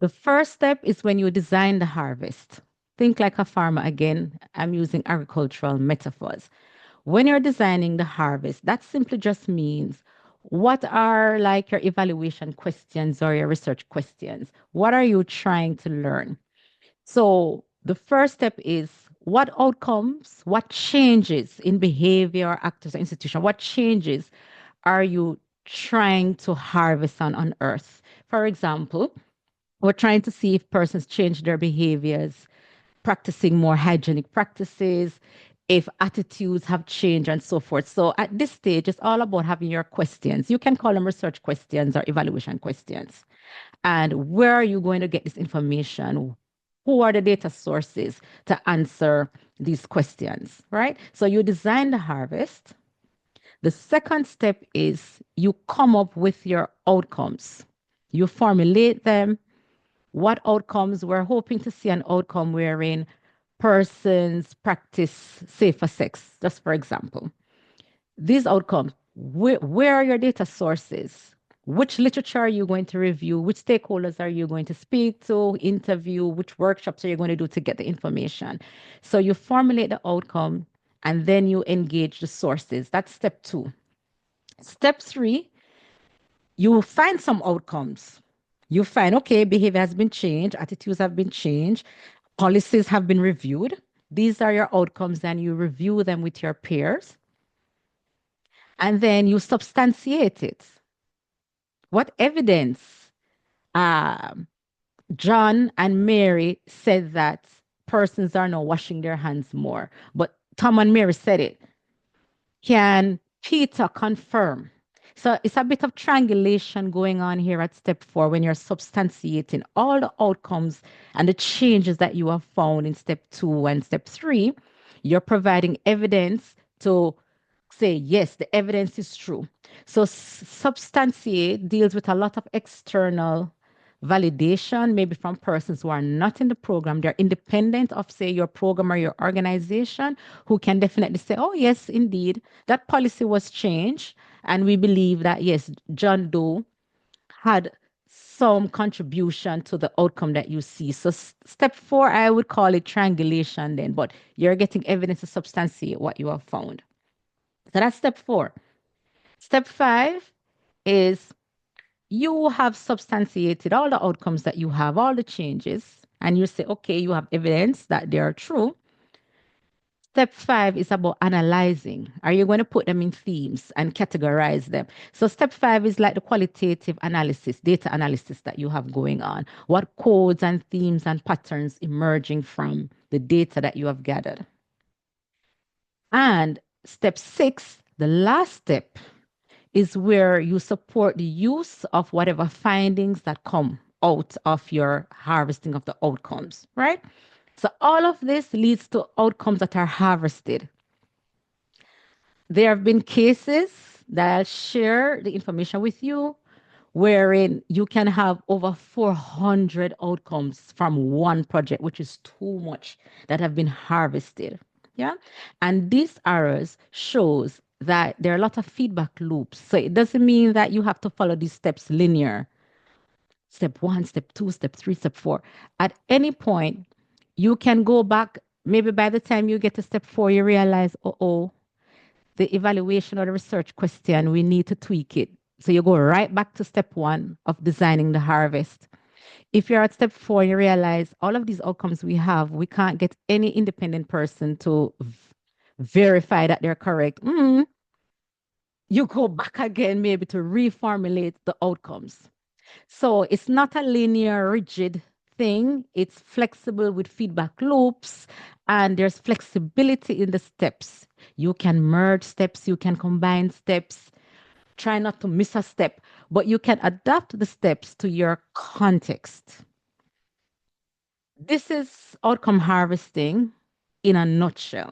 The first step is when you design the harvest. Think like a farmer again. I'm using agricultural metaphors. When you're designing the harvest, that simply just means what are like your evaluation questions or your research questions? What are you trying to learn? So the first step is what outcomes, what changes in behavior, actors, or institution, what changes are you trying to harvest and unearth? For example, we're trying to see if persons change their behaviors, practicing more hygienic practices, if attitudes have changed and so forth. So at this stage, it's all about having your questions. You can call them research questions or evaluation questions. And where are you going to get this information? Who are the data sources to answer these questions, right? So you design the harvest. The second step is you come up with your outcomes. You formulate them. What outcomes? We're hoping to see an outcome wherein persons practice safer sex, just for example. These outcomes, where are your data sources? Which literature are you going to review? Which stakeholders are you going to speak to, interview? Which workshops are you going to do to get the information? So you formulate the outcome and then you engage the sources. That's step two. Step three, you find some outcomes. You find, okay, behavior has been changed, attitudes have been changed, policies have been reviewed. These are your outcomes, and you review them with your peers. And then you substantiate it. What evidence? Um, John and Mary said that persons are now washing their hands more, but Tom and Mary said it. Can Peter confirm? So it's a bit of triangulation going on here at step four when you're substantiating all the outcomes and the changes that you have found in step two and step three. You're providing evidence to say, yes, the evidence is true. So substantiate deals with a lot of external validation, maybe from persons who are not in the program. They're independent of, say, your program or your organization, who can definitely say, oh, yes, indeed, that policy was changed. And we believe that, yes, John Doe had some contribution to the outcome that you see. So, step four, I would call it triangulation then, but you're getting evidence to substantiate what you have found. So, that's step four. Step five is you have substantiated all the outcomes that you have, all the changes, and you say, okay, you have evidence that they are true. Step five is about analyzing. Are you going to put them in themes and categorize them? So, step five is like the qualitative analysis, data analysis that you have going on. What codes and themes and patterns emerging from the data that you have gathered? And step six, the last step, is where you support the use of whatever findings that come out of your harvesting of the outcomes, right? So all of this leads to outcomes that are harvested. There have been cases that I'll share the information with you wherein you can have over 400 outcomes from one project, which is too much, that have been harvested. Yeah. And these arrows shows that there are a lot of feedback loops. So it doesn't mean that you have to follow these steps linear. Step one, step two, step three, step four. At any point, you can go back. Maybe by the time you get to step four, you realize, oh, the evaluation or the research question, we need to tweak it. So you go right back to step one of designing the harvest. If you're at step four, you realize all of these outcomes we have, we can't get any independent person to verify that they're correct. You go back again, maybe to reformulate the outcomes. So it's not a linear, rigid thing. It's flexible with feedback loops, and there's flexibility in the steps. You can merge steps, you can combine steps. Try not to miss a step, but you can adapt the steps to your context. This is outcome harvesting in a nutshell.